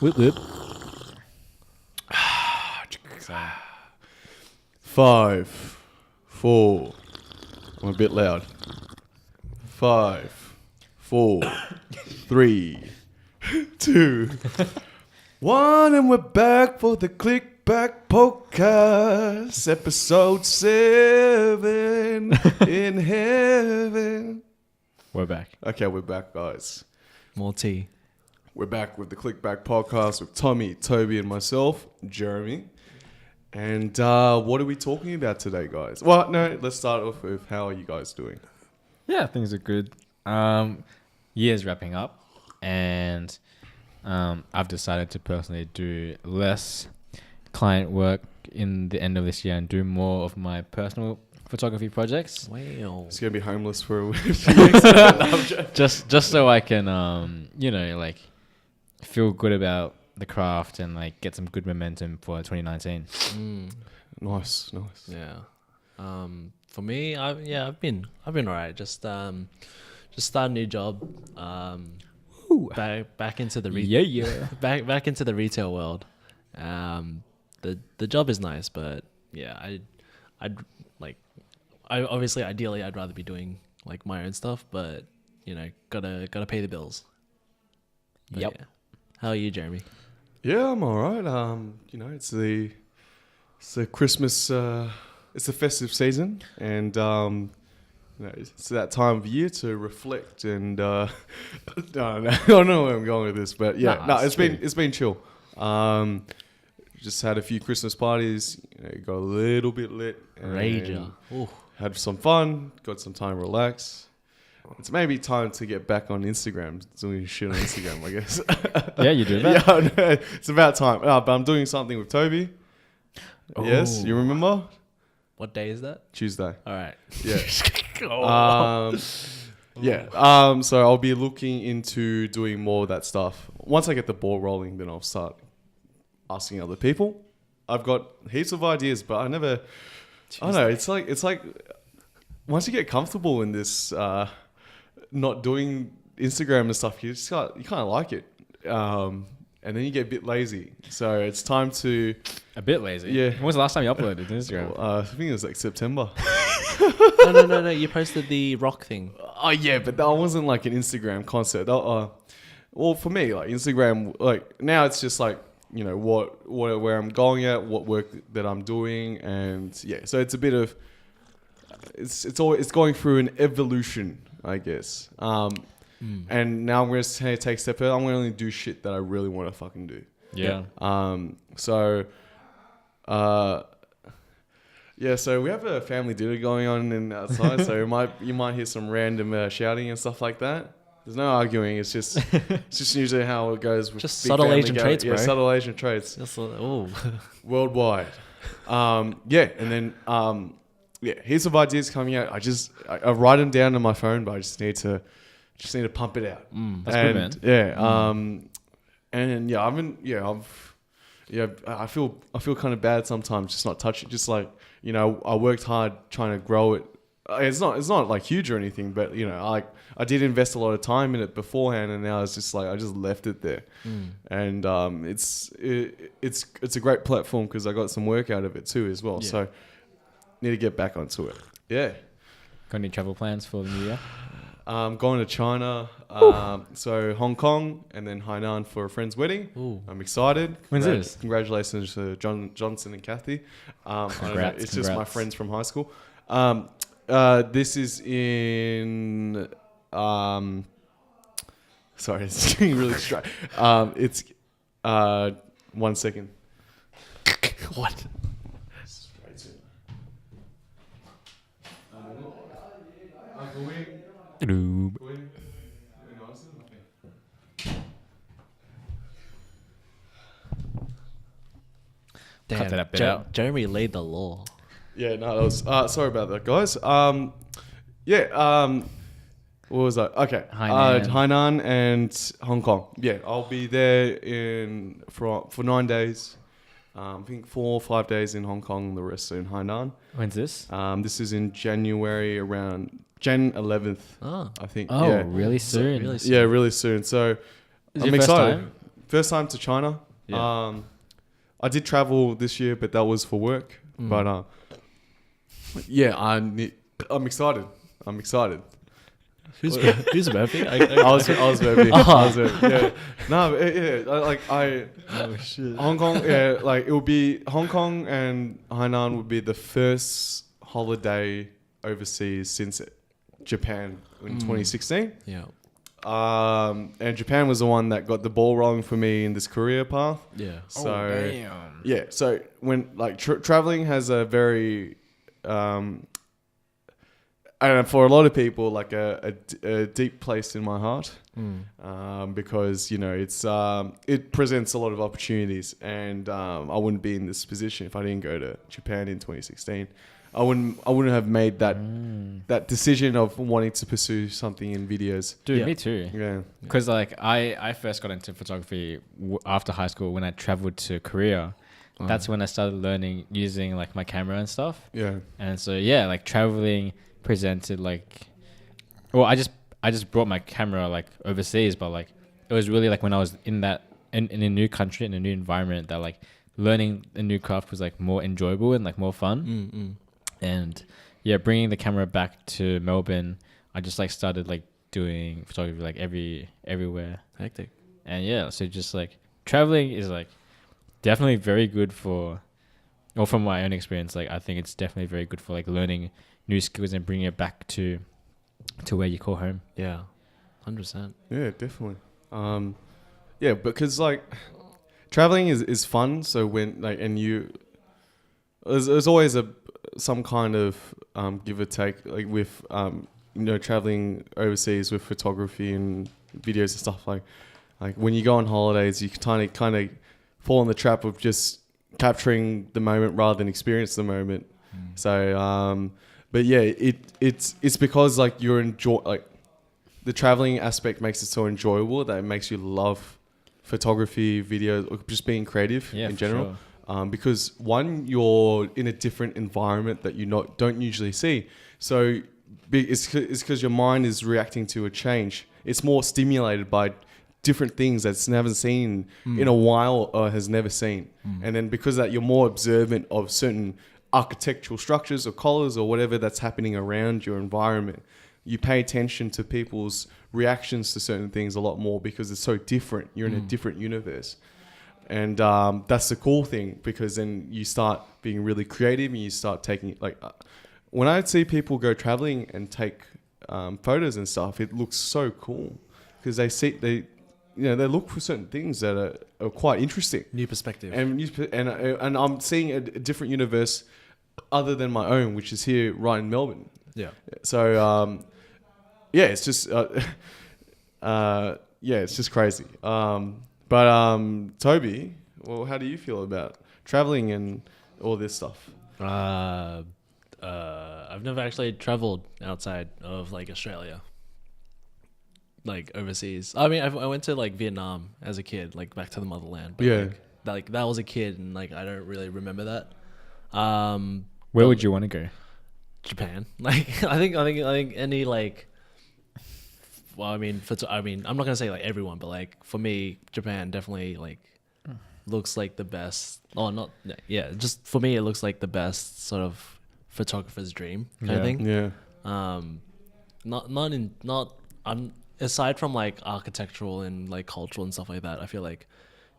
Whoop whoop. So, 5, 4. I'm a bit loud. 5, 4, 3, 2, 1, and we're back for the Klickback podcast, episode 7 in heaven. we're back. Okay, we're back, guys. More tea. We're back with the Klickback podcast with Tommy, Toby, and myself, Jeremy. And what are we talking about today, guys? Well, no, let's start off with how are you guys doing? Yeah, things are good. Year's wrapping up, and I've decided to personally do less client work in the end of this year and do more of my personal photography projects. Wow. It's gonna be homeless for a few weeks. just so I can feel good about the craft and like get some good momentum for 2019. Nice. Yeah. For me, I've been alright. Just start a new job. Back into the back into the retail world. The job is nice, but yeah, ideally I'd rather be doing like my own stuff, but you know, gotta pay the bills. But, Yep. yeah. How are you, Jeremy? Yeah, I'm all right. It's the Christmas, it's the festive season, and it's that time of year to reflect. And I don't know where I'm going with this, but yeah, it's been chill. Just had a few Christmas parties. Got a little bit lit. Rager. Had some fun. Got some time to relax. It's maybe time to get back on Instagram, doing shit on Instagram, I guess. Yeah, you do that. Yeah, no, it's about time. But I'm doing something with Toby. Oh. Yes, you remember? What day is that? Tuesday. All right. Yeah. So I'll be looking into doing more of that stuff. Once I get the ball rolling, then I'll start asking other people. I've got heaps of ideas, but I never. I don't know. It's like once you get comfortable in this, not doing Instagram and stuff, you kind of like it, and then you get a bit lazy. So it's time to A bit lazy. Yeah. When was the last time you uploaded to Instagram? I think it was like September. No. You posted the rock thing. Oh yeah, but that wasn't like an Instagram concept. Well, for me, like Instagram, like now it's just like where I'm going at, what work that I'm doing, and yeah. So it's a bit of it's going through an evolution, I guess. And now I'm gonna take a step further. I'm gonna only do shit that I really want to fucking do. Yeah. So we have a family dinner going on outside, so you might hear some random shouting and stuff like that. There's no arguing. It's just usually how it goes with Just big subtle family Asian gatherings. traits, bro. Yeah, subtle Asian traits worldwide. And then here's some ideas coming out. I write them down on my phone, but I just need to pump it out. That's good, man. I feel kind of bad sometimes, just not touching. Just like I worked hard trying to grow it. It's not like huge or anything, but I did invest a lot of time in it beforehand, and now it's just like I just left it there. And it's a great platform because I got some work out of it too as well. Yeah. So need to get back onto it. Yeah. Got any travel plans for the new year? Going to China, so Hong Kong, and then Hainan for a friend's wedding. Ooh. I'm excited. When's this? Congratulations to Johnson and Kathy. I don't know, Congrats, it's just my congrats. friends friends from high school. This is in. Sorry, it's getting really straight. It's 1 second. What? Cut that bit out. Jeremy laid the law. Yeah, no, that was. Sorry about that, guys. What was that? Okay, Hainan and Hong Kong. Yeah, I'll be there for 9 days. I think 4 or 5 days in Hong Kong, the rest are in Hainan. When's this? This is in January, around Jan 11th, Oh. I think. Oh, yeah. really soon. really soon. Yeah, really soon. So Is it I'm your first excited. time? first time to China. Yeah. I did travel this year, but that was for work. But yeah, I'm excited. I'm excited. Who's Murphy? I was Murphy. I was Murphy. Yeah. No, Oh shit. Hong Kong. Yeah, like it would be Hong Kong and Hainan would be the first holiday overseas since Japan in 2016. Yeah. And Japan was the one that got the ball rolling for me in this career path. Yeah. So yeah, so when like traveling has a very and for a lot of people, like a deep place in my heart, because you know it presents a lot of opportunities, and I wouldn't be in this position if I didn't go to Japan in 2016. I wouldn't have made that decision of wanting to pursue something in videos. Dude, Yeah. me too. Yeah, Because like I first got into photography after high school when I traveled to Korea. That's when I started learning using like my camera and stuff. yeah, And so yeah, like traveling presented like, well, I just brought my camera like overseas, but like it was really like when I was in a new country, in a new environment, that like learning a new craft was like more enjoyable and like more fun. And yeah, bringing the camera back to Melbourne, I just like started like doing photography like everywhere. Hectic. And yeah, so just like traveling is like definitely very good for, or from my own experience, like I think it's definitely very good for like learning new skills and bringing it back to where you call home. Yeah. 100%. yeah, definitely. Yeah, because like traveling is fun. So when like there's always some kind of give or take, like with traveling overseas with photography and videos and stuff, like when you go on holidays you kind of fall in the trap of just capturing the moment rather than experience the moment. So but yeah, it's because like the traveling aspect makes it so enjoyable that it makes you love photography, videos, or just being creative in general. Sure. Because one, you're in a different environment that you don't usually see. So it's because your mind is reacting to a change. It's more stimulated by different things that it's never seen in a while or has never seen. And then because of that, you're more observant of certain architectural structures or colors or whatever that's happening around your environment. You pay attention to people's reactions to certain things a lot more because it's so different. You're in a different universe. And that's the cool thing, because then you start being really creative and you start taking, like, when I see people go traveling and take photos and stuff, it looks so cool because they look for certain things that are quite interesting. New perspective. And I'm seeing a different universe other than my own, which is here right in Melbourne. Yeah. So, yeah, it's just, it's just crazy. But Toby, well, how do you feel about traveling and all this stuff? I've never actually traveled outside of like Australia, like overseas. I mean, I went to like Vietnam as a kid, like back to the motherland. But Yeah. like that was a kid, and like I don't really remember that. Where would you want to go? Japan. Like I think any like. Well, I mean, I'm not gonna say like everyone, but like for me, Japan definitely like looks like the best. Oh, not yeah. Just for me, it looks like the best sort of photographer's dream kind of thing. Yeah. Aside from like architectural and like cultural and stuff like that, I feel like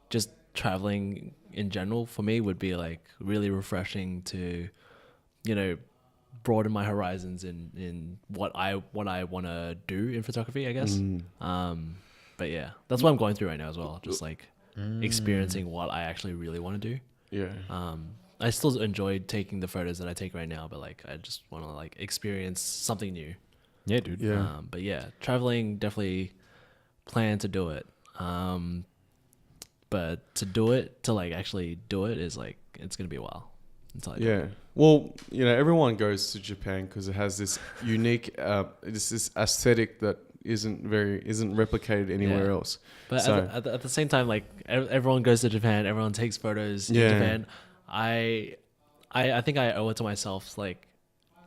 just traveling in general for me would be like really refreshing to, broaden my horizons in what I want to do in photography, I guess. But yeah, that's what I'm going through right now as well. Just like experiencing what I actually really want to do. Yeah. I still enjoy taking the photos that I take right now, but like I just want to like experience something new. Yeah, dude. Yeah. But yeah, traveling, definitely plan to do it. But to like actually do it is like, it's going to be a while until I do it. Yeah. Well, everyone goes to Japan because it has this unique, this aesthetic that isn't replicated anywhere else. But So- at the same time, like everyone goes to Japan, everyone takes photos in Yeah. Japan. I think I owe it to myself. Like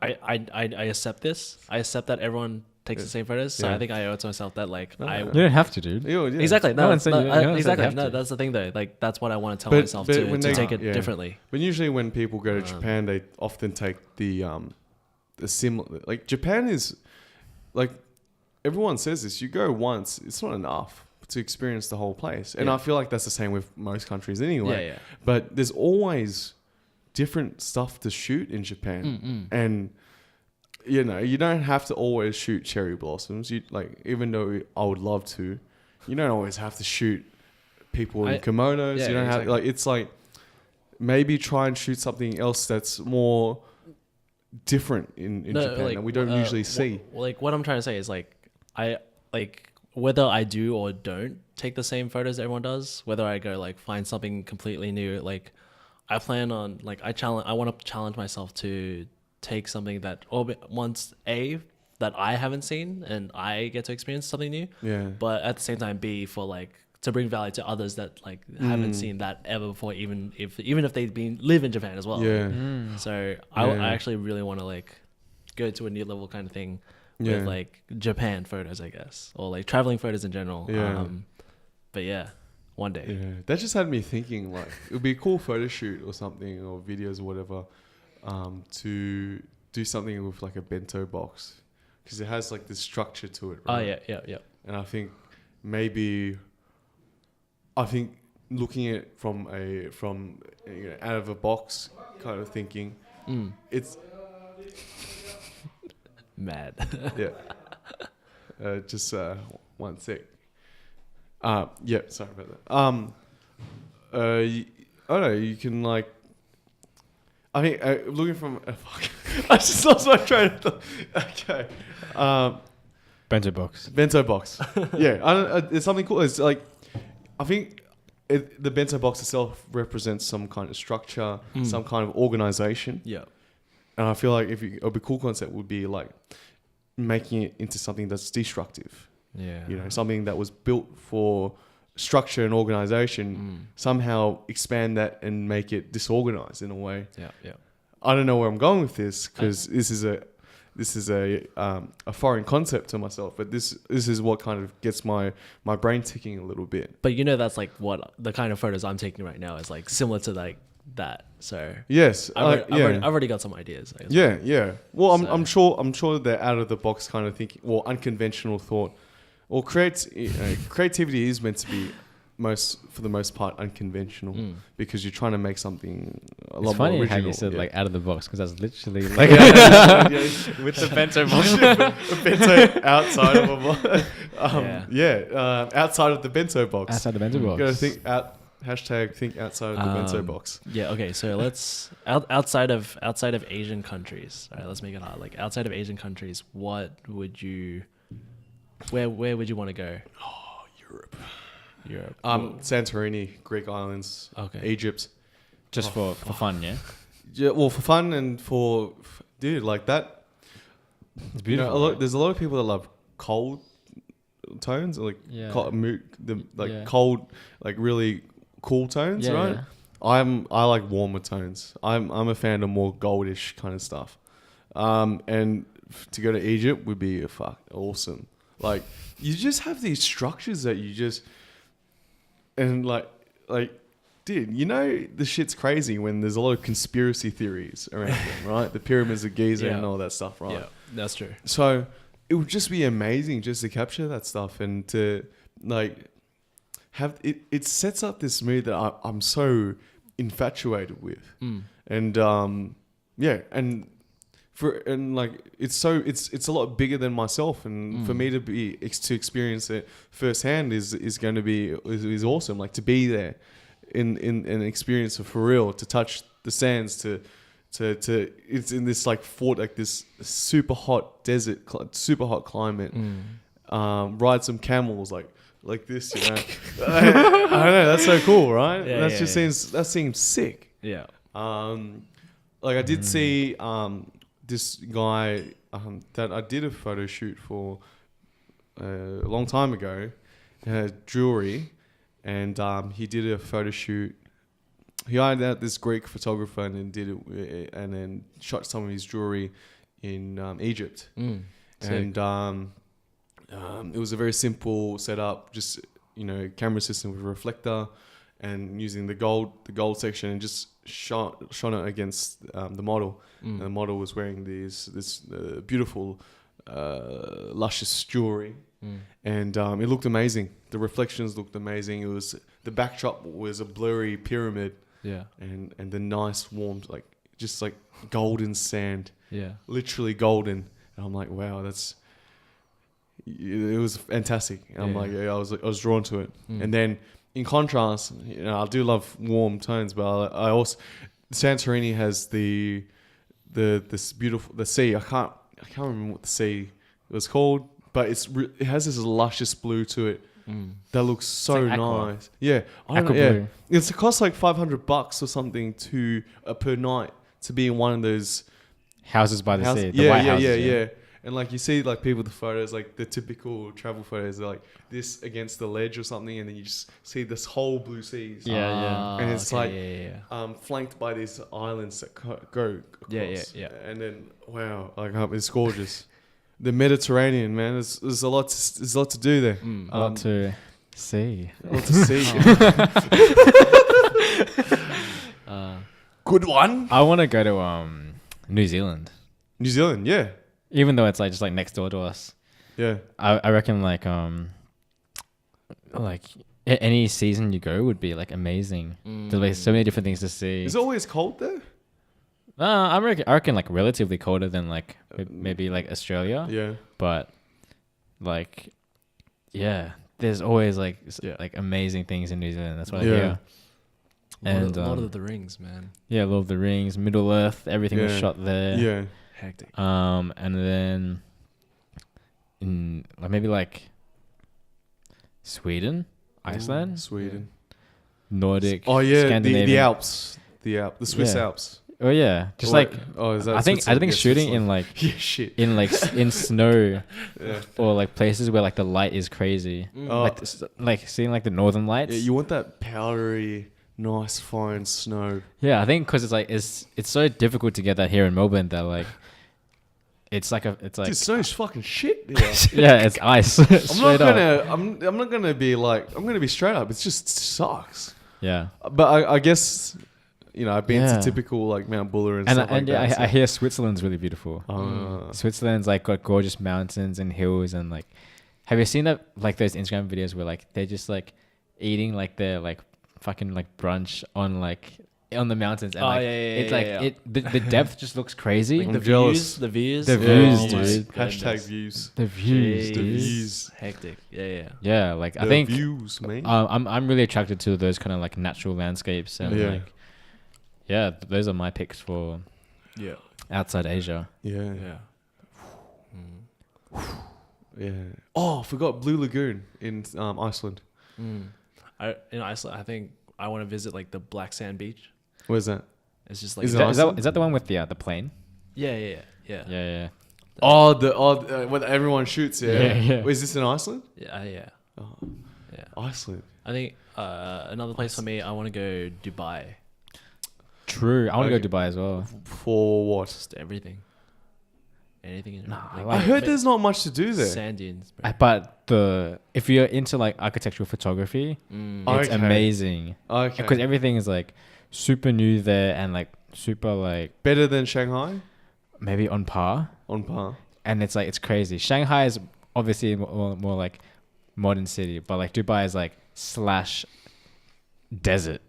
I accept this. I accept that everyone takes the same photos. So Yeah. I think I owe it to myself that like I You don't have to, dude. Yeah, yeah. exactly No no, one's saying no, you- no one's saying you exactly have no. to. That's the thing though. Like that's what I want to tell But- myself but to when they- take it yeah. differently. But usually when people go to Japan, they often take the similar. Like Japan is like everyone says this. You go once, it's not enough to experience the whole place, and Yeah. I feel like that's the same with most countries anyway. Yeah, yeah. But there's always different stuff to shoot in Japan, and you know you don't have to always shoot cherry blossoms. You like even though I would love to, you don't always have to shoot people in kimonos. yeah, You don't have exactly. like it's like maybe try and shoot something else that's more different in Japan that we don't usually see. Like what I'm trying to say is like I like whether I do or don't take the same photos that everyone does, whether I go like find something completely new, like I plan on like I want to challenge myself to take something that once that I haven't seen and I get to experience something new, Yeah. but at the same time B for like to bring value to others that like haven't seen that ever before, even if they've live in Japan as well. Yeah. So Yeah. I actually really want to like go to a new level kind of thing Yeah. with like Japan photos, I guess, or like traveling photos in general. Yeah. But yeah, one day. Yeah, that just had me thinking like it would be a cool photo shoot or something or videos or whatever, to do something with like a bento box because it has like this structure to it. Right? Oh yeah. And I think maybe, looking at it from out of a box kind of thinking, it's Mad. yeah. Just one sec. Yeah, sorry about that. I don't know. You can like. I think looking from. Fuck. I just lost my train of thought. Okay. Bento box. Bento box. Yeah, it's something cool. It's like, I think the bento box itself represents some kind of structure, some kind of organization. Yeah. And I feel like a cool concept would be like making it into something that's destructive. Yeah. You know, something that was built for structure and organization, somehow expand that and make it disorganized in a way. Yeah. I don't know where I'm going with this because this is a foreign concept to myself, but this is what kind of gets my brain ticking a little bit. But you know that's like what the kind of photos I'm taking right now is like similar to like that. So Yes, I've already got some ideas. I guess. yeah. Well, So- I'm sure they're out of the box kind of thinking, or unconventional thought, or creativity is meant to be for the most part unconventional because you're trying to make something a It's lot funny more how original. you said yeah. like out of the box because that's literally like with the bento box. a bento outside of a box. Outside of the bento box. Outside the bento box. Gotta think out. Hashtag think outside of the bento box. Yeah. Okay. So let's outside of Asian countries. All right. Let's make it hard. Like outside of Asian countries, what would you? Where would you want to go? Oh, Europe. Santorini, Greek islands, Okay. Egypt. Just for fun, yeah. Yeah, well, for fun and dude, like that. It's You know, beautiful. there's a lot of people that love cold tones, like Yeah. cold, like really cool tones, Yeah, right? yeah. I like warmer tones. I'm a fan of more goldish kind of stuff. And to go to Egypt would be awesome. Like you just have these structures that you just and like dude, you know the shit's crazy when there's a lot of conspiracy theories around them, right? The pyramids of Giza and all that stuff, right? Yeah, that's true. So it would just be amazing just to capture that stuff and to like have it. It sets up this mood that I'm so infatuated with, and it's a lot bigger than myself, and for me to experience it firsthand is going to be is awesome. Like to be there in an experience of for real, to touch the sands, to it's in this like this super hot desert, super hot climate. Ride some camels like this, you know. I don't know. That's so cool, right? Yeah, that seems sick. Yeah. Like I did see this guy that I did a photo shoot for a long time ago, jewelry, and he did a photo shoot. He hired out this Greek photographer and then did it, and then shot some of his jewelry in Egypt. Sick. And it was a very simple setup, just camera system with a reflector, and using the gold section, and just shone it against the model. And the model was wearing this beautiful, luscious jewelry, and it looked amazing. The reflections looked amazing. The backdrop was a blurry pyramid, Yeah. and the nice warm just like golden sand, Yeah. literally golden. And I'm like, wow, it was fantastic. And I'm like, I was drawn to it. And then in contrast, I do love warm tones, but I also, Santorini has this beautiful, the sea. I can't remember what the sea was called, but it has this luscious blue to it that looks so like aqua. nice. Yeah, I don't Aqua know, yeah. blue. It costs like $500 or something per night to be in one of those Houses by the houses. sea. The white houses, Yeah. And like you see like people with the photos, like the typical travel photos, are like this against the ledge or something, and then you just see this whole blue seas. Yeah. And it's like yeah. flanked by these islands that go across. Yeah. And then wow, like it's gorgeous. The Mediterranean, man, there's a lot to do there. A lot to see. A lot to see. Good one. I want to go to New Zealand, New Zealand, yeah. even though it's like just like next door to us. Yeah. I reckon like any season you go would be like amazing. There's like so many different things to see. Is it always cold there? I reckon like relatively colder than like maybe like Australia. Yeah. But like, yeah, there's always like like amazing things in New Zealand. That's what I hear. And Lord of the Rings, man. Yeah, Lord of the Rings, Middle Earth, everything was shot there. Yeah. Hectic. And then in like maybe like Sweden, Iceland, Sweden. Nordic. Oh yeah, Scandinavian. the Alps. The Swiss Yeah. Alps. Oh yeah, just Or like is that I think Switzerland? Yeah, shooting in Switzerland. like yeah, shit. in like in snow Yeah. or like places where like the light is crazy. Oh, Like seeing like the northern lights. yeah, you want that powdery, nice, fine snow. Yeah, I think because it's like it's so difficult to get that here in Melbourne that like it's like Dude, snow's fucking shit here. yeah, it's ice. I'm not gonna be like, I'm gonna be straight up. It just sucks. Yeah, But I guess I've been Yeah. to typical like Mount Buller and and stuff like that. I hear Switzerland's really beautiful. so- Switzerland's like got gorgeous mountains and hills and like, have you seen that like those Instagram videos where like they're just like eating like their like fucking like brunch on the mountains and it's like the depth just looks crazy. I'm The jealous. views, The oh views, my dude. Hashtag goodness. views. The views, Jeez. dude. views. Hectic. Yeah. Yeah, like I The think views, man. I'm really attracted to those kind of like natural landscapes and Yeah. like those are my picks for Yeah. outside Asia. Yeah. Yeah. Yeah. Oh, I forgot Blue Lagoon in Iceland. In Iceland, I think I want to visit like the Black Sand Beach. Where's that? It's just like Is Is it that, Iceland? is that the one with the plane? yeah. Yeah. Oh, when everyone shoots. Yeah. Yeah. Is this in Iceland? Yeah. Oh, Yeah. Iceland. I think another place for me, I want to go Dubai. True. I want to Okay. go Dubai as well. For what? Just everything. Anything in Nah, like, I I heard there's not much to do there. sand dunes, bro. But if you're into like architectural photography, it's Okay. amazing Okay. because everything is like super new there and like super like Better than Shanghai? maybe on par. On par. And it's like it's crazy. Shanghai is obviously more like modern city, but like Dubai is like slash desert.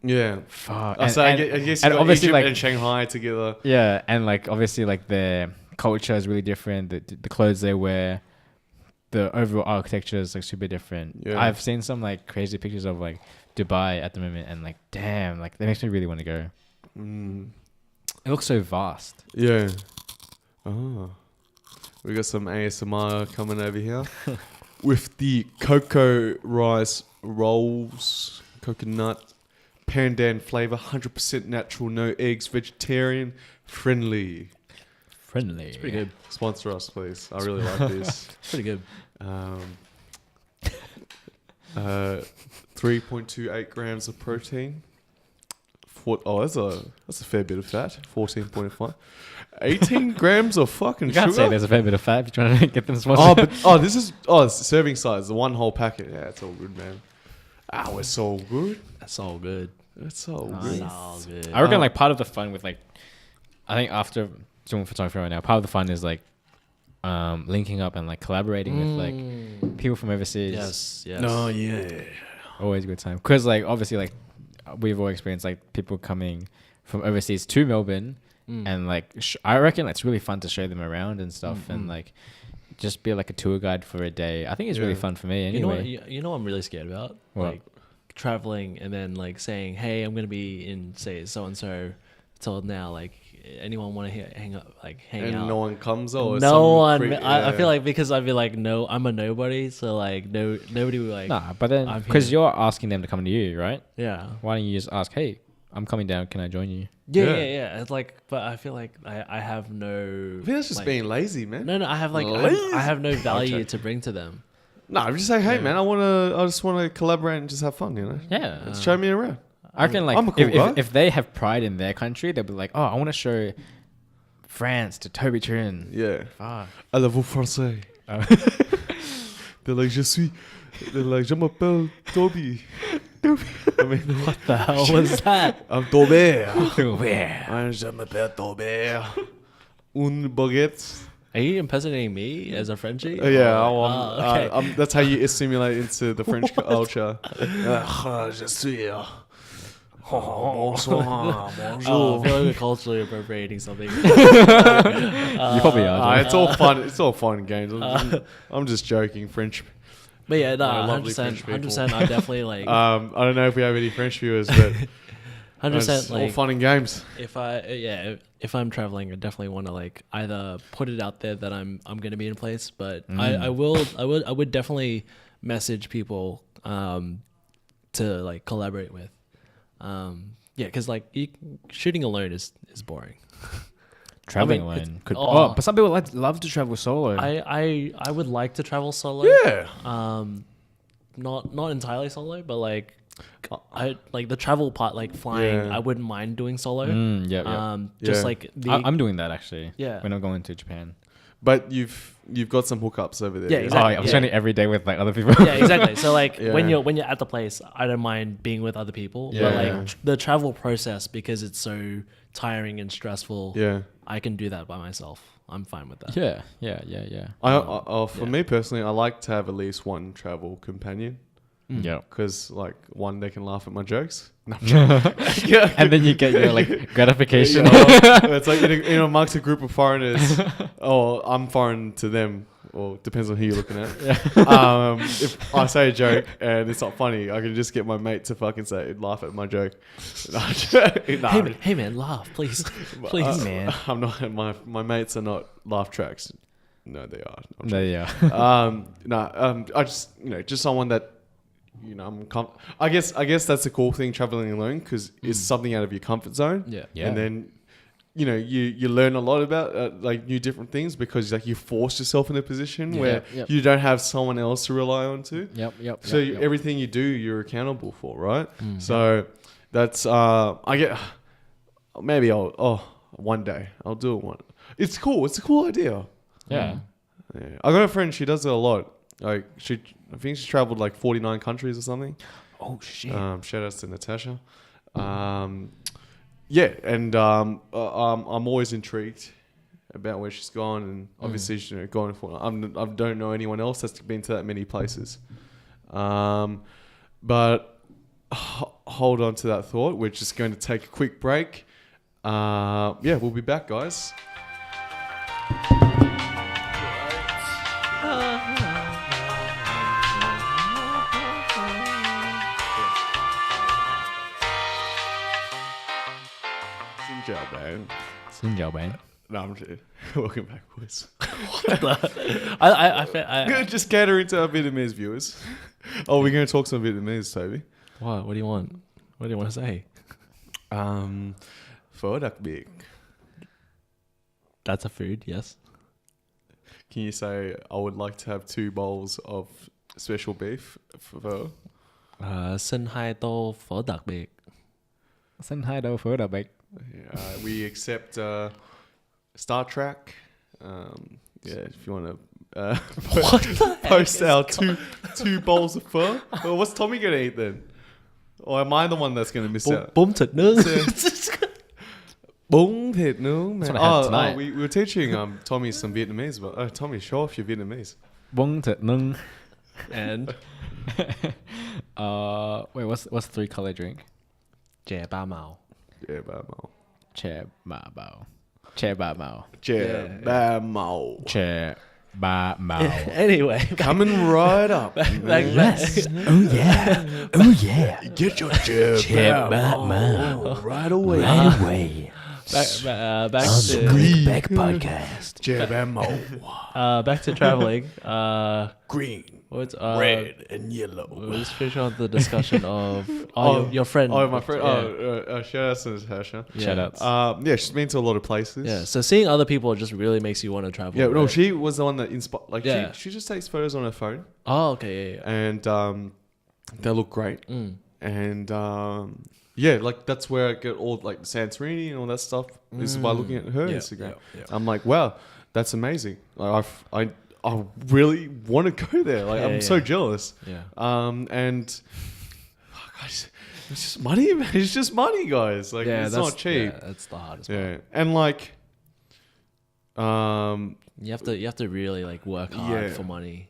Yeah. Fuck. So I guess you and got obviously Egypt like and Shanghai together. yeah, and like obviously like their culture is really different. The clothes they wear, the overall architecture is like super different. Yeah. I've seen some like crazy pictures of like Dubai at the moment, and like damn, like that makes me really want to go. It looks so vast. Yeah. Oh. We got some ASMR coming over here. With the cocoa rice rolls, coconut, pandan flavor, 100% natural, no eggs, vegetarian, friendly. Friendly. It's pretty good. Sponsor us, please. I really like this. It's pretty good. 3.28 grams of protein, that's a fair bit of fat. 14.5. 18 grams of fucking You can't say sugar. there's a fair bit of fat if you're trying to get them sponsored. This is it's serving size, the one whole packet. Yeah, it's all good, man. It's so good. That's all good. It's so That's good. all good. I reckon like part of the fun with like, I think after doing photography right now, part of the fun is like linking up and like collaborating with like people from overseas. Yes. No, yeah. Always a good time. Because like obviously like we've all experienced like people coming from overseas to Melbourne and like I reckon it's really fun to show them around and stuff and like just be like a tour guide for a day. I think it's really fun for me anyway. You know what I'm really scared about? What? Like traveling and then like saying, hey, I'm gonna be in say so and so till now. Like anyone want to hang up, like hang And out? no one comes or No one. I feel like because I'd be like, no, I'm a nobody. So like nobody would like. Nah, but then I'm because here. you're asking them to come to you, right? Yeah. Why don't you just ask, hey, I'm coming down, can I join you? Yeah. It's like, but I feel like I have no. I think that's just like, being lazy, man. No, I have like Lazy? I have no value Okay. to bring to them. No, I'm just saying, hey, man, I just want to collaborate and just have fun, you know? Yeah. Just show me around. I reckon like I'm a cool guy. if they have pride in their country, they'll be like, oh, I want to show France to Toby Trin. Yeah. Fuck. Allez-vous français? They're like, they're like, je m'appelle Toby. I mean, What the hell was that? I'm Toby. Where? Je m'appelle Toby. Un baguette. Are you impersonating me as a Frenchie? Okay. That's how you assimilate into the French culture. Je suis. Bonsoir, Oh, I feel like we're culturally appropriating something. You probably are. It's all fun. It's all fun and games. I'm just joking. French. But yeah, no, lovely 100%. French people. 100%. I definitely like. I don't know if we have any French viewers, but 100% it's all like. fun and games. If I'm traveling, I definitely want to like either put it out there that I'm going to be in place, but Mm. I would definitely message people to like collaborate with. Because like shooting alone is boring. Traveling I mean, alone could. oh. But some people love to travel solo. I would like to travel solo. Yeah. Not entirely solo, but like I like the travel part, like flying. Yeah. I wouldn't mind doing solo. Yeah. Just Yeah. like the I'm doing that actually. Yeah. When I'm going to Japan. But you've got some hookups over there. Yeah, exactly. I'm Yeah. spending every day with like other people. yeah, exactly. So like Yeah. when you're at the place, I don't mind being with other people. But Yeah. like the travel process, because it's so tiring and stressful, Yeah. I can do that by myself. I'm fine with that. Yeah. For me personally, I like to have at least one travel companion Yeah. because, like, one, they can laugh at my jokes. No, And then you get your like gratification. it's like amongst a group of foreigners, or I'm foreign to them, or depends on who you're looking at. If I say a joke and it's not funny, I can just get my mate to fucking laugh at my joke. Hey man, laugh, please, please, man. I'm not. My mates are not laugh tracks. No, they are. I'm There you are. I just just someone that I guess that's the cool thing traveling alone, because it's something out of your comfort zone. Yeah. Yeah. And then you learn a lot about like new different things, because like you force yourself in a position where Yep. you don't have someone else to rely on to. Yep. So everything you do, you're accountable for, right? So that's maybe one day I'll do it. It's cool. It's a cool idea. Yeah. Yeah. I got a friend. She does it a lot. Like I think she traveled like 49 countries or something. Oh shit. Shout outs to Natasha. Yeah, and I'm always intrigued about where she's gone, and obviously she's gone for. I don't know anyone else that's been to that many places. But hold on to that thought. We're just going to take a quick break. Yeah, we'll be back, guys. Xin chào bạn. No, I'm kidding. Welcome back, boys. I Just catering to our Vietnamese viewers. Oh, we're going to talk some Vietnamese, Toby. What do you want? What do you want to say? Phở đặc biệt. That's a food, yes. Can you say, I would like to have 2 bowls of special beef for phở? Xin hai tô phở đặc biệt. Send hi to photo, mate. We accept Star Trek. If you want to post our two bowls of pho. Well, what's Tommy gonna eat then? Or am I the one that's gonna miss out? Bum thịt nướng. Bún thịt nướng, That's man. what I had tonight. We were teaching Tommy some Vietnamese, but Tommy, show off your Vietnamese. Bông thịt nướng. And Wait, what's the 3-color drink? chè ba màu. Yeah, bad mouth. Chè ba bao. Chè ba bao. Yeah, bad mouth. Chè ba bao. Anyway, Coming right up. Yes. Oh yeah. Oh yeah. Get your jab right away. Right away. back to Klickback podcast. Jab ammo. back to traveling. Green, What's red, and yellow. Let's finish on the discussion of your friend. Oh, my friend. Yeah. Shout out to Natasha. Shout outs. Yeah, she's been to a lot of places. Yeah, so seeing other people just really makes you want to travel. Yeah, no, right? she was the one that inspired. Like, Yeah. she just takes photos on her phone, Oh, okay, yeah. and they look great. Mm. And yeah, like that's where I get all like Santorini and all that stuff is by looking at her Instagram. Yeah. I'm like, wow, that's amazing. Like, I really want to go there. Like, I'm so jealous. Yeah. And guys, it's just money. Man. It's just money, guys. Like, it's not cheap. Yeah, that's the hardest part. Yeah, and like, You have to really like work hard Yeah. for money.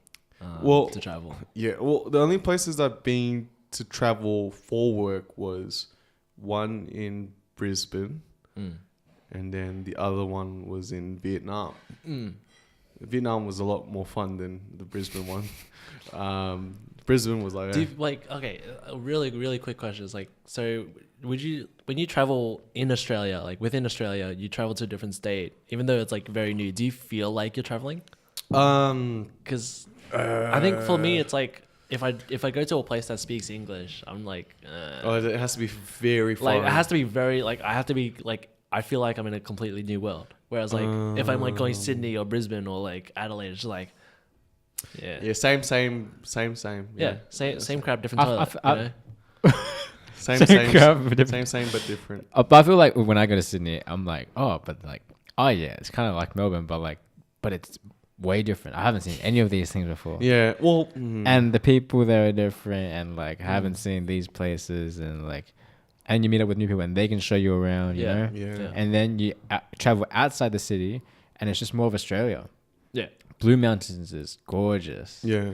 Well, to travel. yeah. Well, the only places I've been to travel for work was one in Brisbane, and then the other one was in Vietnam. Vietnam was a lot more fun than the Brisbane one. Brisbane was like, Do you, like, okay, a really quick question is like, so would you, when you travel in Australia, like within Australia, you travel to a different state, even though it's like very new, do you feel like you're traveling? Because I think for me, it's like, if I go to a place that speaks English, I'm like, it has to be very like fun. it has to be very like I have to be like I feel like I'm in a completely new world. Whereas like if I'm like going Sydney or Brisbane or like Adelaide, it's just like Yeah, same. yeah, same crap, different toilet. I- you know? Same, crap, but different. same, but different. But I feel like when I go to Sydney, I'm like, oh yeah, it's kind of like Melbourne, but it's way different. I haven't seen any of these things before. Yeah, well, And the people there are different, and like I haven't seen these places, and like, and you meet up with new people, and they can show you around, you know. yeah. And then you travel outside the city, and it's just more of Australia. Yeah. Blue Mountains is gorgeous. Yeah,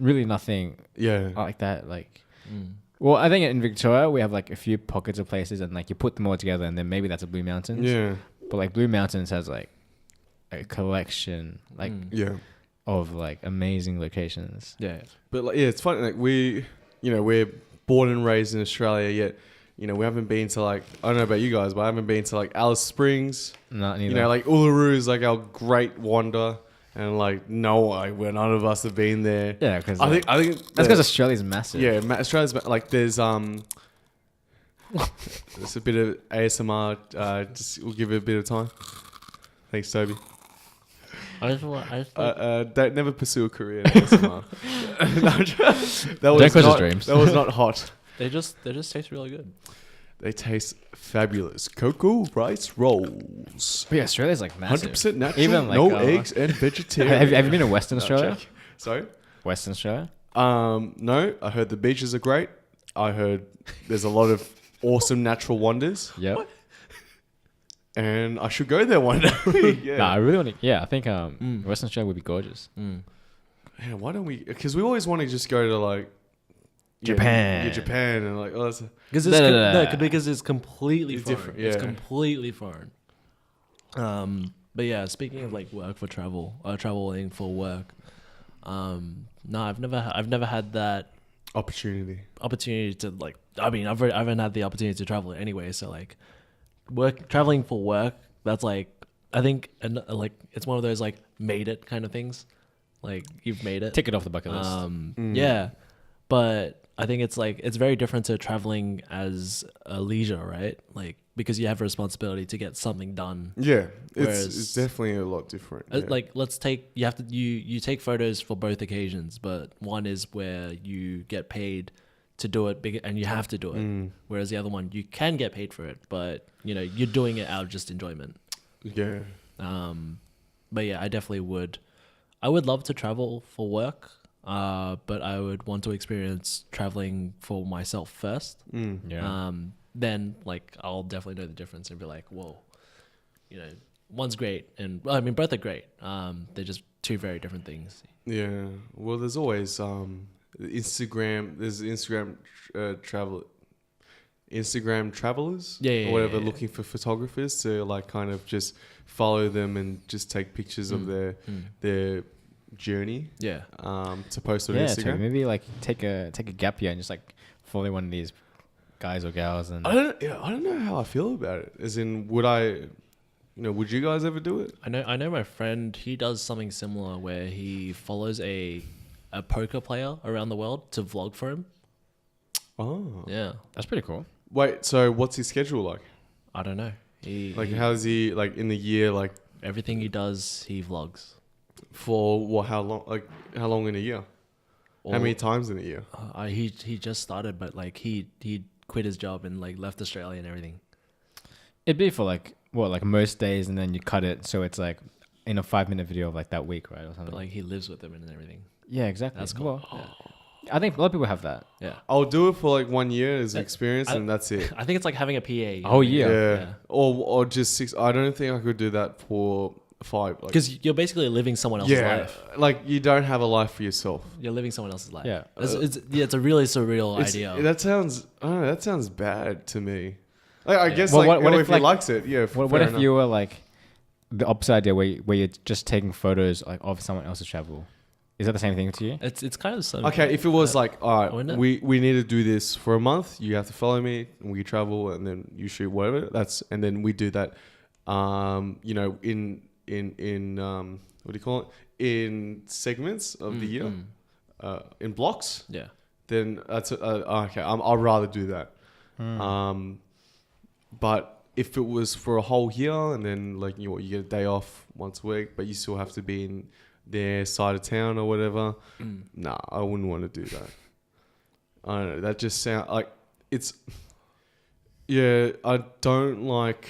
Really nothing yeah. like that. Like, well, I think in Victoria we have like a few pockets of places, and like you put them all together, and then maybe that's a Blue Mountains. Yeah, But like Blue Mountains has like a collection like yeah. of like amazing locations. Yeah. But like, yeah, it's funny. Like we're born and raised in Australia, yet we haven't been to like, I don't know about you guys, but I haven't been to like Alice Springs. Not neither. Like Uluru is like our great wonder, and like where none of us have been there. Yeah, because I think that's because Australia's massive. yeah, Australia's like there's there's a bit of ASMR. Just we'll give it a bit of time. Thanks, Toby. Don't never pursue a career in ASMR. That was crush his not, dreams. That was not hot. They just taste really good. They taste fabulous. Cocoa rice rolls. But yeah, Australia's like massive. 100% natural. Even, like, no eggs and vegetarian. Have you been to Western Australia? Check. Sorry? Western Australia? No. I heard the beaches are great. I heard there's a lot of awesome natural wonders. Yep. And I should go there one day. Yeah. Nah, I really want to. Yeah, I think Western Australia would be gorgeous. Yeah, why don't we? Because we always want to just go to like Japan. Yeah, Japan, and like, that's Because because it's completely It's foreign. different, It's yeah. completely foreign. But yeah, speaking of like work for travel, traveling for work. No, I've never had that opportunity. opportunity to like. I mean, I haven't had the opportunity to travel anyway. So like, traveling for work. That's like, I think, and like it's one of those like made it kind of things. Like you've made it. Tick it off the bucket list. Yeah, but I think it's like it's very different to traveling as a leisure, right? Like because you have a responsibility to get something done. Yeah, Whereas- it's definitely a lot different. Yeah. Like let's take you take photos for both occasions, but one is where you get paid to do it big, and you have to do it. Whereas the other one, you can get paid for it, but you're doing it out of just enjoyment. Yeah. But yeah, I definitely would. I would love to travel for work, but I would want to experience traveling for myself first. Yeah. Then like I'll definitely know the difference and be like, whoa, one's great, and well, I mean both are great. They're just two very different things. Yeah. Well, there's always Instagram. There's Instagram travelers, or whatever, looking for photographers to like kind of just follow them and just take pictures of their journey. Yeah. To post on Yeah, Instagram. so maybe like take a gap year and just like follow one of these guys or gals and I don't know how I feel about it. As in, would you guys ever do it? I know my friend, he does something similar where he follows a poker player around the world to vlog for him. Oh. Yeah. that's pretty cool. Wait, so what's his schedule like? I don't know. How's he like in the year, like Everything he does, he vlogs. for what, how long, how long in a year? How many times in a year? He just started, but like he quit his job and like left Australia and everything. It'd be for like most days, and then you cut it so it's like in a 5-minute video of like that week, right, or something. But like he lives with them and everything. Yeah, exactly. That's cool. Well, Yeah. I think a lot of people have that. Yeah. I'll do it for like 1 year as Yeah. experience, and that's it. I think it's like having a PA. A whole year. Yeah. Or just 6. I don't think I could do that for 5. Because you're basically living someone else's life. Like you don't have a life for yourself. You're living someone else's life. Yeah. It's a really surreal idea. That sounds. I don't know. That sounds bad to me. Like, I guess Well, like what if if, he like- likes it, yeah. What if you were like the opposite idea where you're just taking photos like of someone else's travel? Is that the same thing to you? It's kind of so. Okay, if it was like, all right, wouldn't it? we need to do this for a month. You have to follow me, and we travel, and then you shoot whatever. And then we do that. In what do you call it? In segments of the year, in blocks. Yeah. Then that's okay. I'd rather do that. But if it was for a whole year, and then like you get a day off once a week, but you still have to be in their side of town or whatever. Nah, I wouldn't want to do that. I don't know. That just sound like it's. Yeah, I don't like.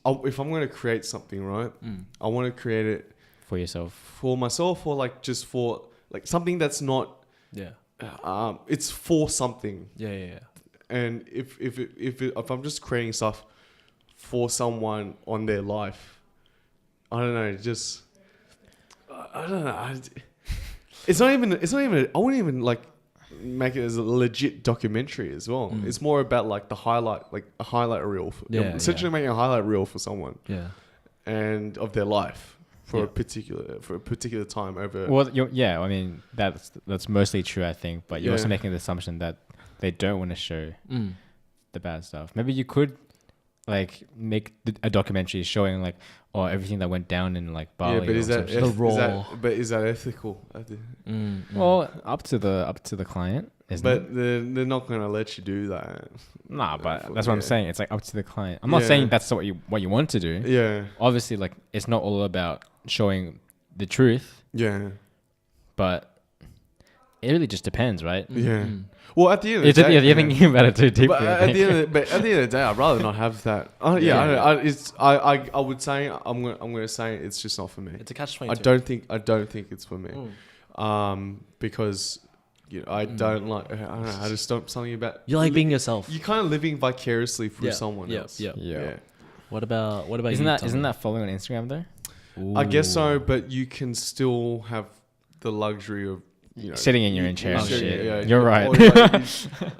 If I'm going to create something, right, I want to create it For yourself. for myself, or like just for like something that's not. Yeah. It's for something. Yeah. And if I'm just creating stuff for someone on their life, I don't know. Just I don't know. It's not even. I wouldn't even like make it as a legit documentary as well. It's more about like the highlight, like a highlight reel. Essentially making a highlight reel for someone. Yeah. And of their life for a particular time over. Well, I mean that's mostly true, I think. But you're also making the assumption that they don't want to show the bad stuff. Maybe you could like make a documentary showing like everything that went down in like Bali. But is that is that ethical? Well, up to the client, isn't it? But they're not gonna let you do that. Nah, but that's what I'm saying. It's like up to the client. I'm not saying that's what you want to do. Yeah. Obviously, like it's not all about showing the truth. Yeah. But it really just depends, right? Yeah. Well, at the end of the day, you're thinking about it too deeply. But at the end of the day, I'd rather not have that. I would say I'm gonna say it's just not for me. It's a catch-22. I don't think it's for me. Because I don't like. I don't know. I just don't something about. You like being yourself. You're kind of living vicariously through someone else. Yeah. What about Isn't you, isn't that following on Instagram though? I guess so, but you can still have the luxury of sitting in your own chair and sitting- shit. yeah, You're right. or like,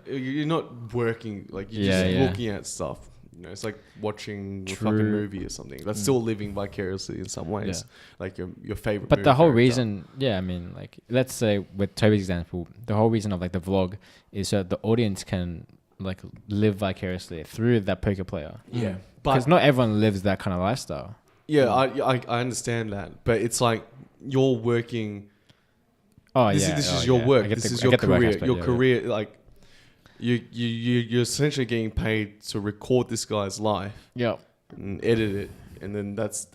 you're not working. Like you're just looking at stuff. It's like watching a fucking movie or something. That's still living vicariously in some ways. Like your favorite. But movie the whole character. reason, I mean, like, let's say with Toby's example, the whole reason of like the vlog is so that the audience can like live vicariously through that poker player. Yeah, Because not everyone lives that kind of lifestyle. Yeah, I understand that, but it's like you're working. Oh, This is your work. This is your career. Your career, like you're essentially getting paid to record this guy's life. Yeah. And edit it, and then that's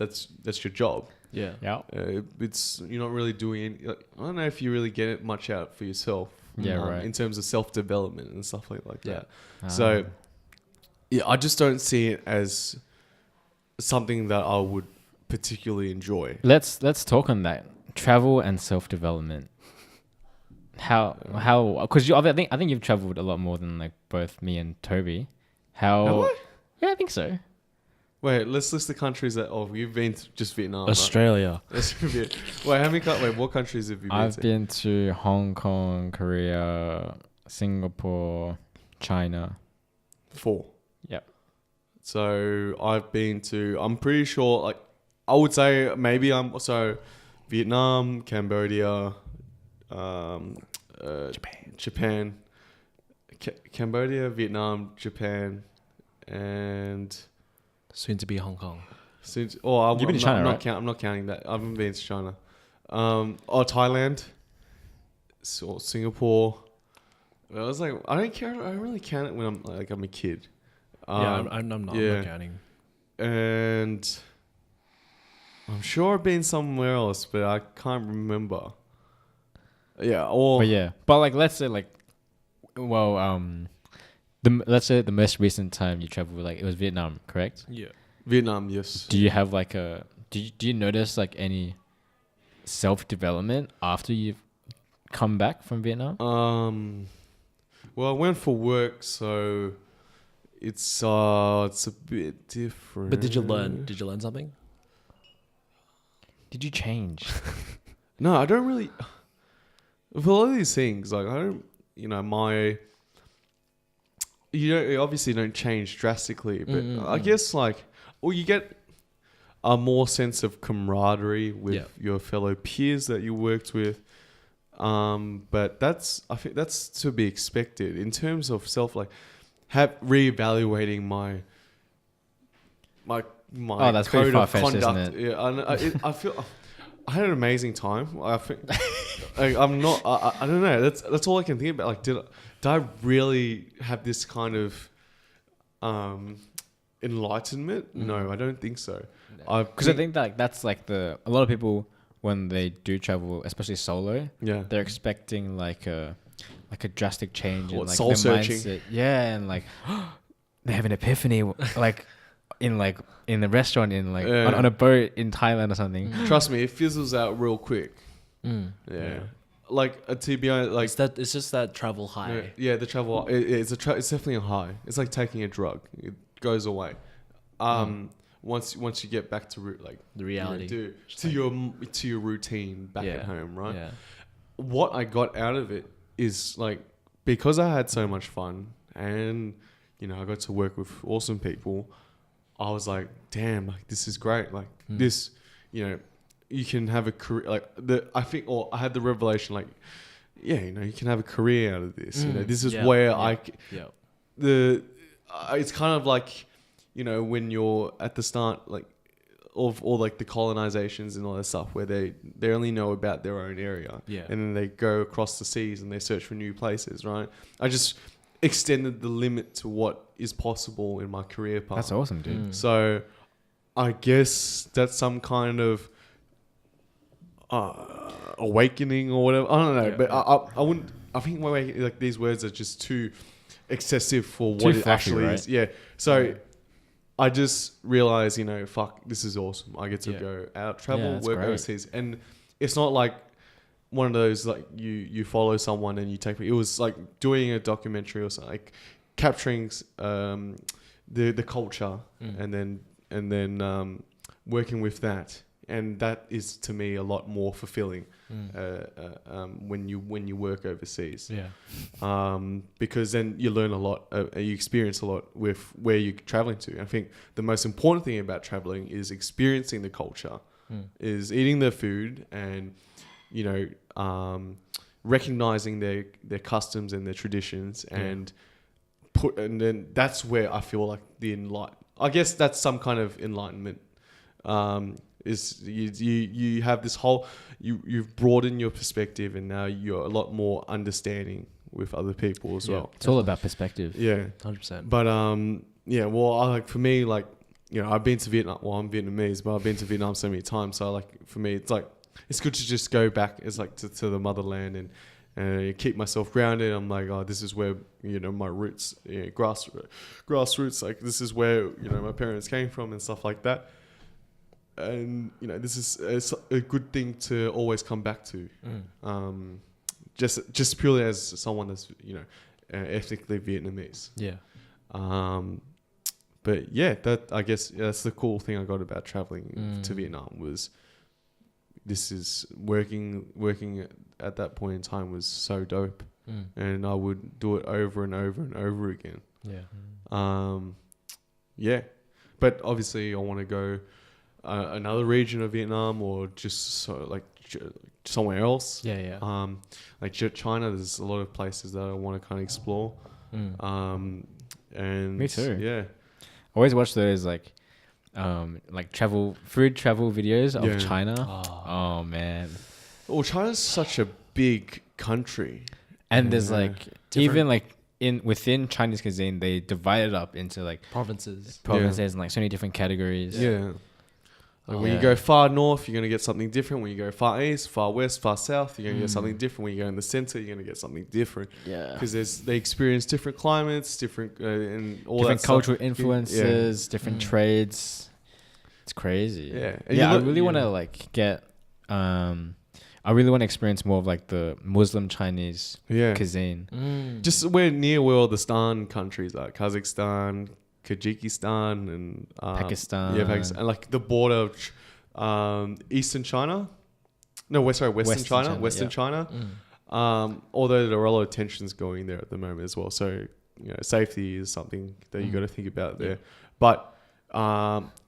your job. Yeah. Yeah. You're not really doing. I don't know if you really get it much out for yourself. Yeah, right. in terms of self-development and stuff like Yeah. that. So, yeah, I just don't see it as something that I would particularly enjoy. Let's talk on that. Travel and self-development. How because I think you've traveled a lot more than like both me and Toby. How? Have I? Yeah, I think so. Wait, let's list the countries that. Oh, you've been to just Vietnam. Australia. Right? Wait, how many? Wait, what countries have you been I've to? been to Hong Kong, Korea, Singapore, China. 4. Yep. So I've been to. I'm pretty sure. Like, I would say maybe Vietnam, Cambodia, Japan, Cambodia, Vietnam, Japan, and Soon to be Hong Kong. since You've been to China, right? I'm not counting that. I haven't been to China. Thailand, Singapore. I was like, I don't care. I don't really count it when I'm a kid. I'm not counting. And I'm sure I've been somewhere else, but I can't remember. Yeah, But like, let's say like, well, let's say the most recent time you traveled, like it was Vietnam, correct? Yeah. Vietnam, yes. Do you have like do you notice like any self-development after you've come back from Vietnam? Well, I went for work, so it's a bit different. But did you learn something? Did you change? No, I don't really. With a lot of these things, like I don't, you obviously don't change drastically, but I guess you get a more sense of camaraderie with your fellow peers that you worked with. But I think that's to be expected in terms of reevaluating my that's pretty code of far-fetched, conduct. isn't it? Yeah, I feel I had an amazing time. I think I'm not. I don't know. That's all I can think about. Like, did I really have this kind of enlightenment? No, I don't think so. Because I think that that's like a lot of people when they do travel, especially solo, they're expecting like a drastic change in like soul their searching. mindset. Yeah, and like they have an epiphany, like in the restaurant on a boat in Thailand or something. Trust me, it fizzles out real quick. Yeah. Like to be honest, It's just that travel high. Yeah, the travel. It's definitely a high. It's like taking a drug. It goes away. Once you get back to The reality, to your routine back at home, right? Yeah. What I got out of it is because I had so much fun and I got to work with awesome people. I was like, damn, this is great. This, you can have a career. I had the revelation, you can have a career out of this. This is where it's kind of like, when you're at the start, of all the colonizations and all that stuff, where they only know about their own area, and then they go across the seas and they search for new places, right? I just extended the limit to what is possible in my career path. That's awesome, dude. So I guess that's some kind of awakening or whatever. I don't know, but I wouldn't. I think these words are just too excessive for what it actually is. Yeah. So I just realized, fuck, this is awesome. I get to go out, travel, work overseas, and it's not like one of those you follow someone and you take. It was like doing a documentary or something, capturing the culture and then working with that. And that is to me a lot more fulfilling when you work overseas. Yeah. Because then you learn a lot, you experience a lot with where you're traveling to. I think the most important thing about traveling is experiencing the culture, is eating their food and recognizing their customs and their traditions and then that's where I feel like I guess that's some kind of enlightenment. Is you have this whole you've broadened your perspective and now you're a lot more understanding with other people as well. It's all about perspective. Yeah, 100%. But well, for me, I've been to Vietnam. Well, I'm Vietnamese, but I've been to Vietnam so many times. So for me, it's good to just go back as to the motherland and keep myself grounded. I'm like, oh, this is where my roots, grassroots. Like this is where my parents came from and stuff like that. And this is a good thing to always come back to. Just purely as someone that's ethnically Vietnamese. Yeah. But yeah, that I guess that's the cool thing I got about traveling to Vietnam was this is working at that point in time was so dope, and I would do it over and over and over again. Yeah. Yeah, but obviously I want to go another region of Vietnam or just somewhere else. Yeah. Like China, there's a lot of places that I want to kind of explore. And Me too. Yeah. I always watch those like food travel videos of China. Oh man. Well, China's such a big country. And there's even within Chinese cuisine, they divide it up into like provinces and like so many different categories. Yeah. Like when you go far north, you're going to get something different. When you go far east, far west, far south, you're going to get something different. When you go in the center, you're going to get something different. Yeah. Because they experience different climates, different and all different that cultural stuff. influences, different trades. It's crazy. Yeah. And I really want to get I really want to experience more of like the Muslim Chinese cuisine. Just where near where all the Stan countries are, Kazakhstan, Kyrgyzstan, and Pakistan. Yeah, Pakistan, and like the border of Eastern China. No, Western China. Although there are a lot of tensions going there at the moment as well. So safety is something that you got to think about there. But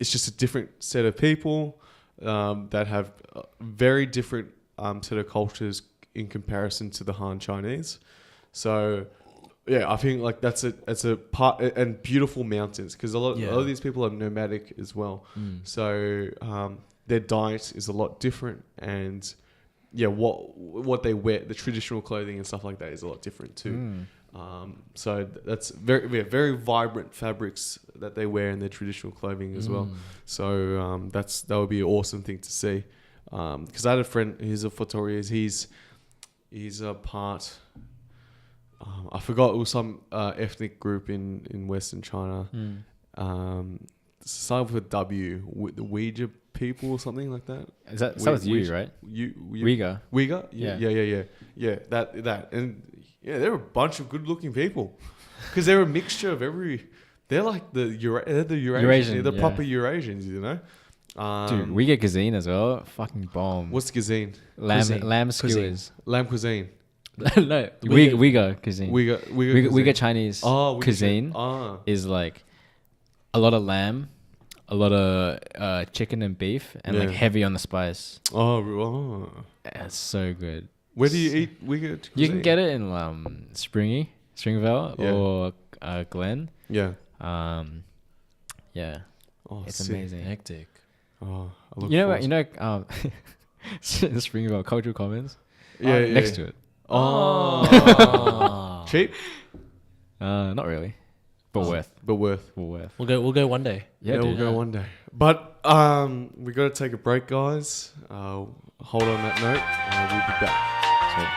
it's just a different set of people that have very different set of cultures in comparison to the Han Chinese. So yeah, I think like that's a part, and beautiful mountains, because a lot of these people are nomadic as well. So their diet is a lot different, and what they wear, the traditional clothing and stuff like that is a lot different too. So that's very vibrant fabrics that they wear in their traditional clothing as well. So that would be an awesome thing to see. Because I had a friend, he's a photographer. He's a part. I forgot, it was some ethnic group in Western China. Started with a W, with the Uyghur people or something like that. Is that with you, right? Uyghur. Uyghur? Yeah. That. And yeah, they're a bunch of good-looking people. Because they're a mixture of they're like the Eurasians. They're the proper Eurasians, Dude, Uyghur cuisine as well. Fucking bomb. What's cuisine? Lamb skewers. Lamb cuisine. No, Uyghur cuisine. Uyghur Chinese cuisine is like a lot of lamb, a lot of chicken and beef, and like heavy on the spice. Oh. It's so good. Where do you eat Uyghur cuisine? You can get it in Springvale or Glen. Yeah. Yeah. Oh, it's sick. amazing. Hectic. Oh, Springvale Cultural Commons. Next to it. Oh. Cheap? Not really, but worth. We'll go one day. Yeah, we'll go one day. But we got to take a break, guys. Hold on that note. We'll be back. Sweet.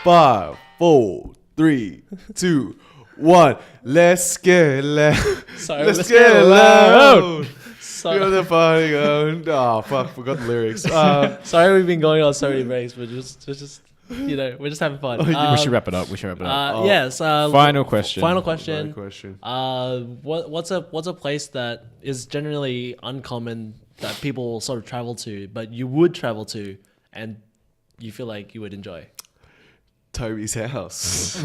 5, 4, 3, 2, 1. Let's get loud. Sorry, let's get loud. Sorry. Feel the party going. Oh, fuck. Forgot the lyrics. Sorry we've been going on so many breaks, but just we're just having fun. We should wrap it up. Yes. Final question. What's a place that is generally uncommon that people sort of travel to, but you would travel to, and you feel like you would enjoy? Toby's house.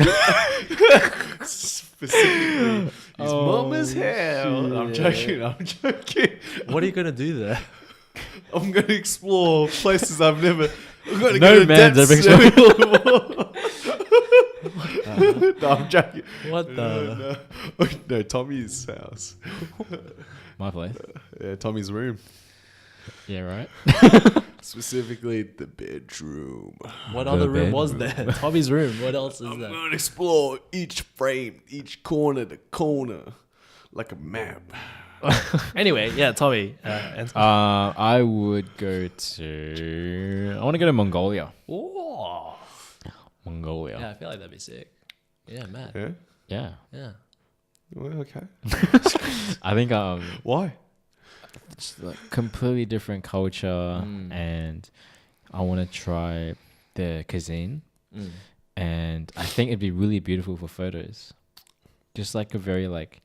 Specifically, his mama's house. I'm joking. What are you gonna do there? I'm gonna explore places I've never. I'm gonna no go to man's ever explored. No, I'm joking. What the? No, Tommy's house. My place. Yeah, Tommy's room. Yeah, right. Specifically, the bedroom. What other room was there? Tommy's room. What else is there? I'm gonna explore each frame, each corner to corner. like a map. Anyway, yeah, Tommy. And I would go to. I want to go to Mongolia. Ooh. Mongolia. Yeah, I feel like that'd be sick. Yeah, man. Yeah. Yeah. Yeah. Well, okay. I think Why? it's like completely different culture, and I want to try the cuisine, and I think it'd be really beautiful for photos. Just like a very like,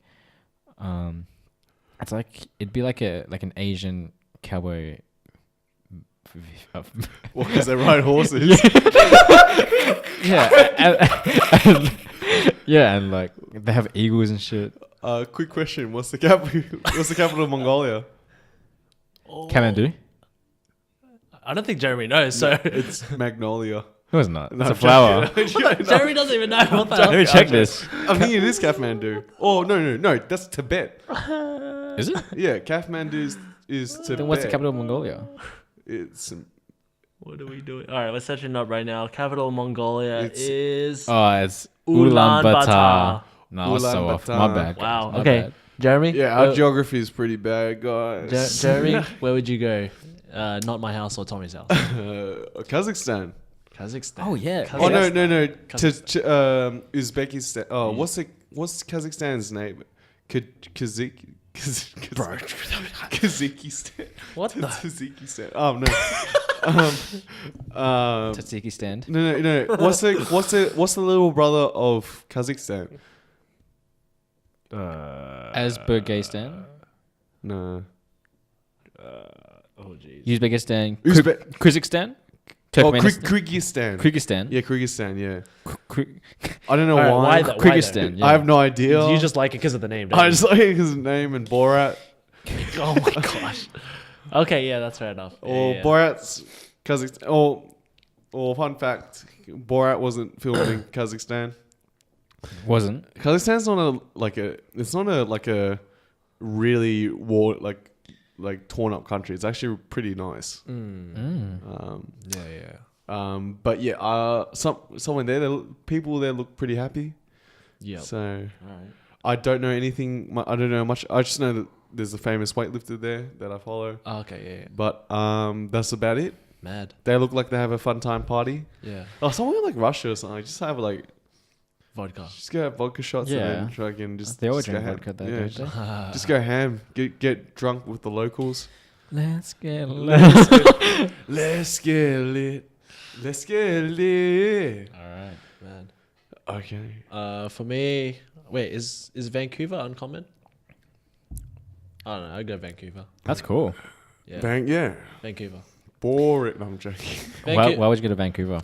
it's like it'd be like an Asian cowboy. Well, because they ride horses. Yeah, and like they have eagles and shit. Quick question: What's the capital? What's the capital of Mongolia? Kathmandu? I don't think Jeremy knows, so It's Magnolia. No, it's not. No, It's a I'm flower. joking. Jeremy doesn't even know what the Let me hell. check this. I think it is Kathmandu. Oh no, that's Tibet. Is it? Yeah, Kathmandu is Tibet. Then what's the capital of Mongolia? It's What are we doing? All right, we're searching up right now. Capital of Mongolia It's- is Oh, it's Ulaanbaatar. Ulaanbaatar. No, I was so off. Ulaanbaatar. My bad. Wow. My Okay, bad. Jeremy. yeah. Our geography is pretty bad, guys. Jeremy, where would you go? Not my house or Tommy's house. Kazakhstan. Kazakhstan. Oh yeah. Oh no. Kazakhstan. Uzbekistan. Oh, what's Kazakhstan's name? Kazakhstan. What the? Tajikistan. Oh no. Tzatziki stand. No. What's the little brother of Kazakhstan? Uzbekistan. No. Oh jeez. Uzbekistan. Uzbek- Kyrgyzstan. Oh, Turkmenistan. Kyrgyzstan. Kyrgyzstan. Yeah, Kyrgyzstan. Yeah. Kyrgyzstan. I don't know Alright, why. why though? Kyrgyzstan. Yeah. I have no idea. You just like it because of the name, don't I you? just like his name and Borat. Oh my gosh. Okay, yeah, that's fair enough. Or Yeah. Borat's Kazakhstan. Or fun fact, Borat wasn't filmed in Kazakhstan. Wasn't. Kazakhstan's not a really war like torn up country. It's actually pretty nice. But yeah, someone there, people there look pretty happy. Yeah. So Alright. I don't know anything. I don't know much. I just know that there's a famous weightlifter there that I follow. Oh, okay, yeah. But that's about it. Mad. They look like they have a fun time party. Yeah. Oh, somewhere like Russia or something. Just have Vodka. just go have vodka shots Yeah. and then fucking just. They all just go drink ham. vodka though, Yeah, don't just, they? just go ham. Get drunk with the locals. Let's get Let's get lit. Let's get lit. Alright, man. Okay. For me, wait, is Vancouver uncommon? I don't know. I'd go Vancouver. That's cool. Yeah, Yeah. Vancouver. Boring. No, I'm joking. Why would you go to Vancouver?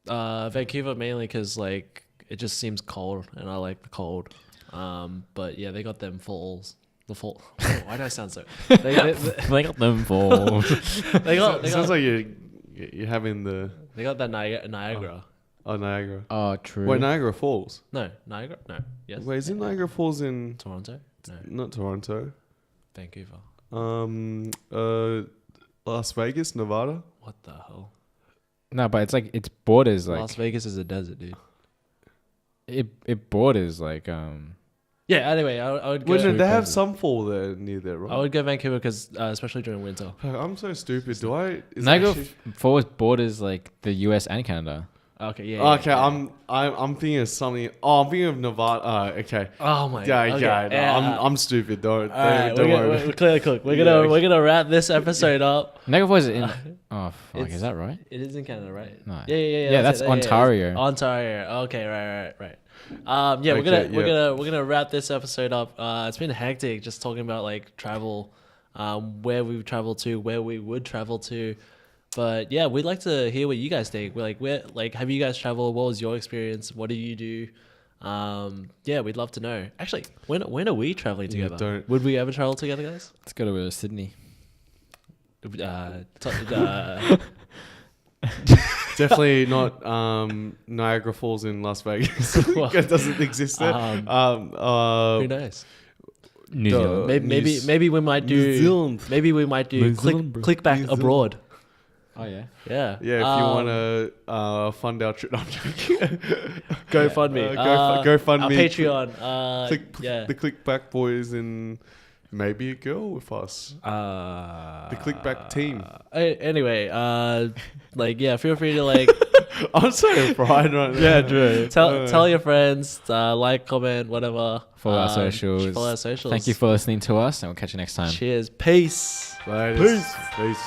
Vancouver mainly because like it just seems cold, and I like the cold. But yeah, they got them falls. The fall. Why do I sound so? They They got them for. they got Sounds like you're having the they got that Niagara. Niagara. Oh, true. Wait, Niagara Falls. No, Niagara. No. Yes. Wait, is it Niagara Falls in Toronto. No, not Toronto? Vancouver. Las Vegas, Nevada. What the hell? No, but it's like it's borders like Las Vegas is a desert, dude. it borders like Yeah. Anyway, I would go. Wait, no, Too they have crazy. some fall there near there, right? I would go Vancouver because especially during winter. I'm so stupid. Do I? Is Niagara actually- Falls borders like the US and Canada. Okay. Yeah. Okay, I'm thinking of something. Oh, I'm thinking of Nevada. Okay. Oh my. Yeah, okay. yeah. No, Yeah. I'm stupid. Don't Alright, don't we're worry. gonna, we're clearly cooked. We're Yeah, gonna okay. we're gonna wrap this episode up. Niagara Falls is in. Oh fuck, It's- is that right? It is in Canada, right? No. Yeah. That's it. Ontario. Ontario. Okay, right. Yeah, Okay, we're gonna wrap this episode up. It's been hectic just talking about like travel, where we've traveled to, where we would travel to. But yeah, we'd like to hear what you guys think. Where have you guys traveled? What was your experience? What do you do? Yeah, we'd love to know. Actually, when are we traveling Yeah, together? don't- Would we ever travel together, guys? Let's go to Sydney. Definitely not Niagara Falls in Las Vegas. It doesn't exist there. Who knows? New Duh. Zealand. Maybe we might do. New Zealand. Maybe we might do New Zealand, bro. Klickback New Zealand. abroad. Oh yeah. Yeah. Yeah, if you want to fund our trip, no, I'm joking. Go fund me. Go fund our me. Patreon. The Klickback boys and maybe a girl with us. The Klickback team. Anyway, feel free to like I'm so pride right now. Yeah, Drew. tell your friends, like, comment, whatever. Follow our socials. Follow our socials. Thank you for listening to us, and we'll catch you next time. Cheers. Peace. Peace.